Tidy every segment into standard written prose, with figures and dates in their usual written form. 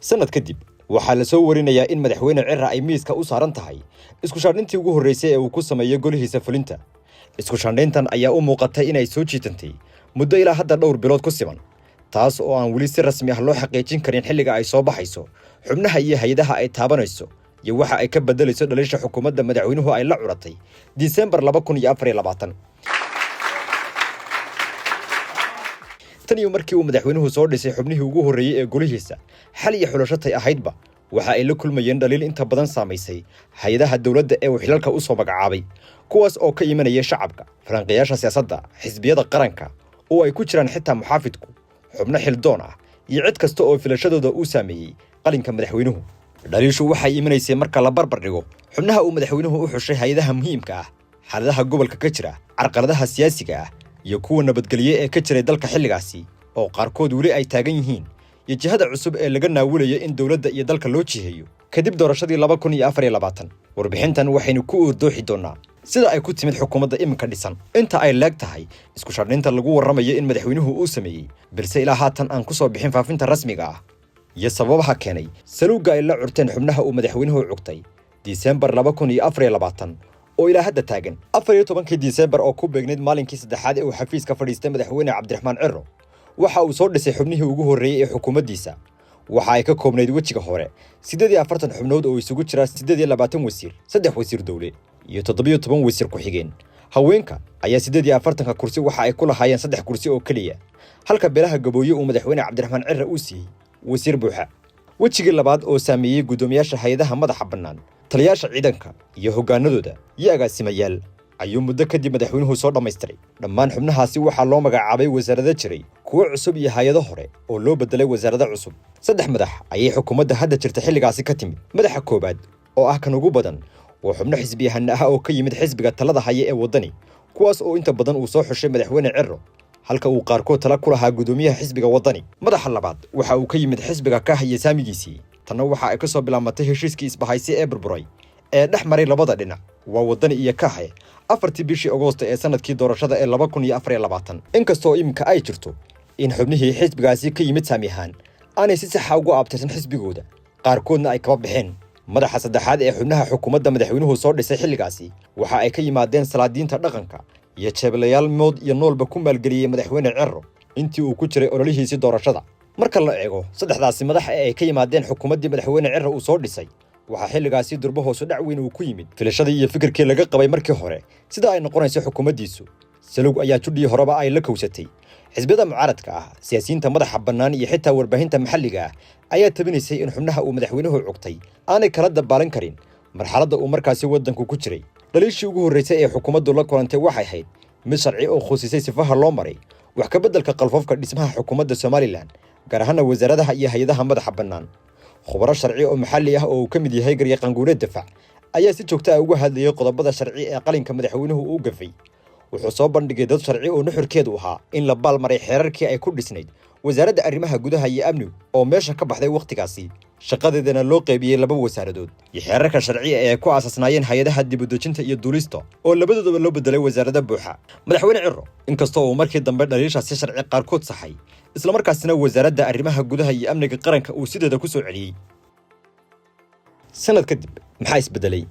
sanad kadib waxaa la soo warinayaa in madaxweyne Cirra ay miiska u saaran tahay isku shaandhintii ugu horeysay ee uu ku sameeyo golihiisa fulinta. Isku shaandhintan ayaa u muuqatay inay soo jiitantay muddo ilaa hadda dhowr bilood ku siman, taas oo aan weli si rasmi ah loo xaqiijin karin xilliga ay soo baxayso, xubnaha iyo hay'adaha ay taabanayso, iyo waxa ay ka bedelayso dhaliisha xukuumadda madaxweynuhu ay la curatay December 2024. tan iyo markii uu madaxweynuhu soo dhisay xubnihii ugu horeeyay ee golihiisa, xal iyo xulashatay ahaydba waxa ay la kulmayeen dhaliil inta badan saameysay hay'adaha dawladda ee xilalka u soo magacaabay, kuwaas oo ka imanaya shacabka, falanqeeyaasha siyaasadda, xisbiyada qaranka oo ay ku jiraan xitaa muxaafidku, xubno xildoon ah iyo cid kasta oo filashadooda uu saameeyay qalinka madaxweynuhu. dhaliishu waxay imanaysay marka la barbar dhigo xubnaha uu madaxweynuhu u xushay hay'adaha muhiimka ah, xaaladaha gobolka ka jira, carqaladaha siyaasiga ah iyo kuwa nabadgelyo ee ka jiray dalka xilligaasi oo qaarkood weli ay taagan yihiin, iyo jihada cusub ee laga naawilay in dawladda iyo dalka loo jiheeyo kadib doorashadii 2024. warbixintan waxaynu ku oordooxi doonaa sida ay ku timid xukuumadda iminka dhisan, inta ay leeg tahay isku shaandhinta lagu warramayo in madaxweynuhu uu sameeyay, balse ilaa haatan aan ku soo bixin faafinta rasmiga ah, iyo sababaha keenay saluuga ay la curteen xubnaha uu madaxweynuhu cugtay December 2024 oo ilaa hadda taagan 14 December oo ku beegneyd maalinkii saddexaad ee uu xafiiska fadhiistay madaxweyne Cabdiraxmaan Cirro. waxa uu soo dhisay xubnihii ugu horeeyay ee xukuumaddiisa. waxa ay ka koobnayd wajiga hore 48 xubnood oo isugu jira 28 wasiir, 3 wasiir dawle iyo 17 wasiir ku xigeen. haweenka ayaa 48 kursi waxa ay ku lahaayeen 3 kursi oo kaliya, halka beelaha gabooye uu madaxweyne Cabdiraxmaan Cirro uu siiyay wasiir buuxa. wajigii labaad oo saameeyay gudoomiyaasha hay'adaha madaxa bannaan, taliyaasha ciidanka iyo hoggaanadooda iyo agaasimayaal ayuu muddo kadib madaxweynuhu soo dhammaystiray. dhammaan xubnahaasi waxaa loo magacaabay wasaarado jiray, kuwo cusub iyo hay'ado hore oo loo bedelay wasaarado cusub. 3 madax ayay xukuumadda hadda jirta xilligaasi ka timid. madaxa koobaad oo ah kan ugu badan waa xubno xisbiyahan ah oo ka yimid xisbiga talada haya ee wadani, kuwaas oo inta badan uu soo xushay madaxweyne Cirro, halka uu qaarkood tala ku lahaa gudoomiyaha xisbiga wadani. madaxa labaad waxa uu ka yimid xisbiga ka haya saamigiisii, tanna waxa ay ka soo bilaamatay heshiiskii isbahaysi ee burburay ee dhex maray labada dhinac, waa wadani iyo kaxe 4 bishii Agoosto ee sanadkii doorashada ee 2024. inkastoo iminka ay jirto in xubnihii xisbigaasi ka yimid saamiyahan aanay si sax ah ugu abtirsan xisbigooda, qaarkoodna ay kaba bixeen. madaxa saddexaad ee xubnaha xukuumadda madaxweynuhu soo dhisay xilligaasi waxa ay ka yimaadeen salaadiinta dhaqanka iyo jeeblayaal mood iyo noolba ku maalgeliyay madaxweyne Cirro intii uu ku jiray ololihiisii doorashada. marka la eego saddexdaasi madax ee ay ka yimaadeen xukuumaddii madaxweyne Cirro uu soo dhisay, waxa xilligaasi durba hoos u dhac weyn uu ku yimid filashadii iyo fikirkii laga qabay markii hore sida ay noqonayso xukuumaddiisu. salug ayaa judhii horeba ay la kowsatay. xisbiyada mucaaradka ah, siyaasiyiinta madaxa bannaan iyo xitaa warbaahinta maxalliga ah ayaa tabinaysay in xubnaha uu madaxweynuhu cugtay aanay kala dabaalan karin marxaladda uu markaasi waddanku ku jiray. dhaliishii ugu horreysay ee xukuumaddu la kulantay waxay ahayd mid sharci oo khusisay sifaha loo maray wax ka beddelka qalfoofka dhismaha xukuumadda Somaliland, gaar ahaan wasaaradaha iyo hay'adaha madaxa bannaan. khubaro sharci oo maxalli ah oo uu ka mid yahay garyaqaan guureed difaac ayaa si joogto ah uga hadlayay qodobada sharci ee qalinka madaxweynuhu uu gafay. wuxuu soo bandhigay dad sharci oo nuxurkeedu ahaa in la baalmaray xeerarkii ay ku dhisnayd wasaaradda arrimaha gudaha iyo amniga oo meesha ka baxday waqtigaasi, shaqadeedana loo qaybiyey 2 wasaaradood, iyo xeerarka sharci ee ay ku aasasnaayeen hay'adaha dibadejinta iyo duulista oo labadoodaba loo bedelay wasaarada buuxa. madaxweyne Cirro inkastoo uu markii dambe dhaliishaasi sharci qaarkood saxay, isla markaasina wasaaradda arrimaha gudaha iyo amniga qaranka uu sideeda ku soo celiyay. sanad kadib maxaa isbedelay?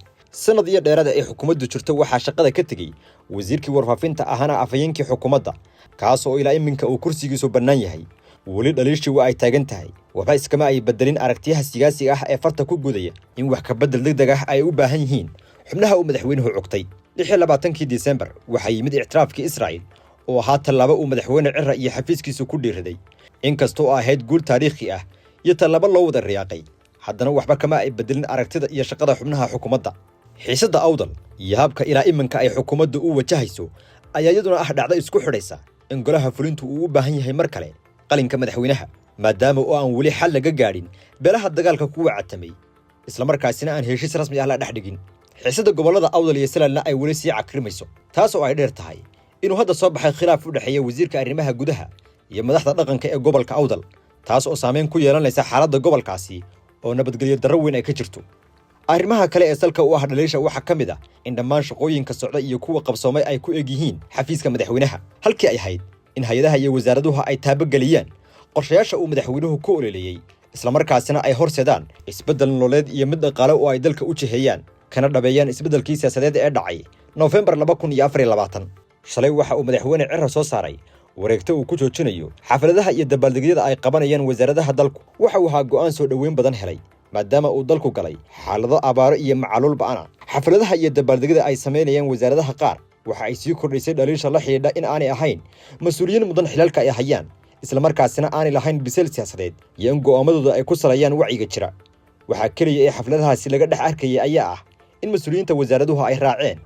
sanad iyo dheerada ay xukuumaddu jirto waxaa shaqada ka tegay wasiirkii warfaafinta ahana afayeenkii xukuumadda, kaas oo ilaa iminka uu kursigiisu bannaan yahay. weli dhaliishii waa ay taagan tahay, waxba iskama ay bedelin aragtiyaha siyaasiga ah ee farta ku gudaya in wax ka bedel degdeg ah ay u baahan yihiin xubnaha uu madaxweynuhu cugtay. 26 December waxaa yimid ictiraafkii Israa'iil oo ahaa tallaabo uu madaxweyne Cirro iyo xafiiskiisu ku dhiiriday. inkastoo ahayd guul taariikhi ah iyo tallaabo loo wada riyaaqay, haddana waxba kama ay bedelin aragtida iyo shaqada xubnaha xukuumadda. xiisadda awdal iyo habka ilaa iminka ay xukuumaddu u wajahayso ayaa iyaduna ah dhacdo isku xidhaysa in golaha fulintu uu u baahan yahay mar kale qalinka madaxweynaha, maadaama oo aan weli xal laga gaadhin beelaha dagaalka ku wacatamay, isla markaasina aan heshiis rasmi ah la dhex dhigin. xiisadda gobollada awdal iyo Salaalna ay weli sii cakrimayso, taas oo ay dheer tahay inuu hadda soo baxay khilaaf u dhexeeya wasiirka arrimaha gudaha iyo madaxda dhaqanka ee gobolka awdal, taas oo saameyn ku yeelanaysa xaaladda gobolkaasi oo nabadgelyo darro weyn ay ka jirto. arrimaha kale ee salka u ah dhaliisha waxa ka mid ah in dhammaan shaqooyinka socda iyo kuwa qabsoomay ay ku eg yihiin xafiiska madaxweynaha, halkii ay ahayd in hay'adaha iyo wasaaraduhu ay taabageliyaan qorshayaasha uu madaxweynuhu ku ololeeyay isla markaasina ay horseedaan isbeddel nololeed iyo mid dhaqaale oo ay dalka u jiheeyaan kana dhabeeyaan isbeddelkii siyaasadeed ee dhacay November 2024. Shalay waxa uu madaxweyne Cirro soo saaray wareegto uu ku joojinayo xafladaha iyo dabaaldegyada ay qabanayaan wasaaradaha dalku. Waxa uu ahaa go'aan soo dhaweyn badan helay maadaama uu dalku galay xaalado abaaro iyo macaluul ba'ana. Xafladaha iyo dabaaldegyada ay sameynayaan wasaaradaha qaar waxa ay sii kordhisay dhaliisha la xidhiidha in aanay ahayn mas'uuliyiin mudan xilalka ay hayaan isla markaasina aanay lahayn bisel siyaasadeed iyo in go'aamadooda ay ku salayaan wacyiga jira. Waxa kaliya ee xafladahaasi laga dhex arkayay ayaa ah in mas'uuliyiinta wasaaraduhu ay raaceen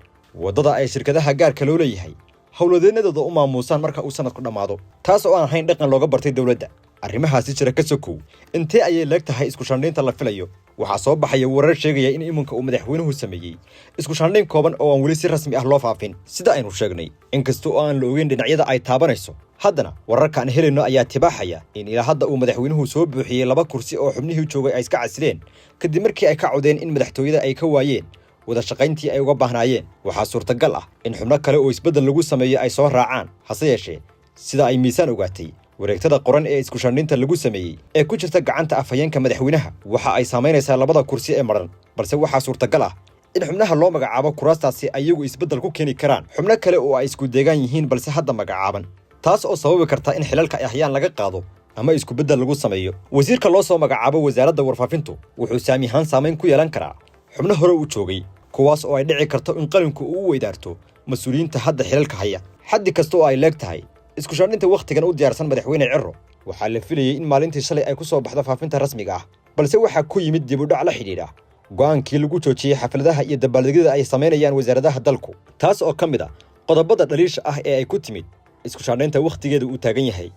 wadada ay shirkadaha gaarka loo leeyahay hawladeennadooda u maamuusaan marka uu sanadku dhamaado, taas oo aan ahayn dhaqan looga bartay dawladda. Arrimahaasi jira ka sokow intee ayay leegtahay isku shandhaynta la filayo. Waxaa soo baxaya warar sheegaya in iminka uu madaxweynuhu sameeyay isku shandhayn kooban oo aan weli si rasmi ah loo faafin sida aynu sheegnay. Inkastoo aan la ogeyn dhinacyada ay taabanayso, haddana wararka aan helayno ayaa tibaaxaya in ilaa hadda uu madaxweynuhu soo buuxiyay 2 kursi oo xubnihii joogay ay iska casileen kadib markii ay ka codeen in madaxtooyada ay ka waayeen wada shaqayntii ay uga baahnaayeen. Waxaa suurtagal ah in xubno kale oo isbeddel lagu sameeyo ay soo raacaan, hase yeeshee sida ay miisaan ogaatay wareegtada qoran ee isku shandhaynta lagu sameeyay ee ku jirta gacanta afhayeenka madaxweynaha waxa ay saameynaysaa 2 kursi ee maran, balse waxaa suurtagal ah in xubnaha loo magacaabo kuraastaasi ayagu isbeddel ku keeni karaan xubno kale oo ay isku deegaan yihiin balse hadda magacaaban, taas oo sababi karta in xilalka ay hayaan laga qaado ama isku beddel lagu sameeyo. Wasiirka loo soo magacaabo wasaaradda warfaafintu wuxuu saamihan saameyn ku yeelan karaa xubno hore u joogay, kuwaas oo ay dhici karto in qalinku uu weydaarto mas'uuliyiinta hadda xilalka haya. Xaddi kasta oo ay leegtahay isku shandhaynta waqtigan u diyaarsan madaxweyne Cirro waxaa la filayay in maalintii shalay ay ku soo baxdo faafinta rasmiga ah, balse waxaa ku yimid dib u dhac la xidhiidha go'aankii lagu joojiyay xafladaha iyo dabaaldegyada ay sameynayaan wasaaradaha dalku, taas oo ka mid ah qodobada dhaliisha ah ee ay ku timid isku shandhaynta waqtigeeda uu taagan yahay.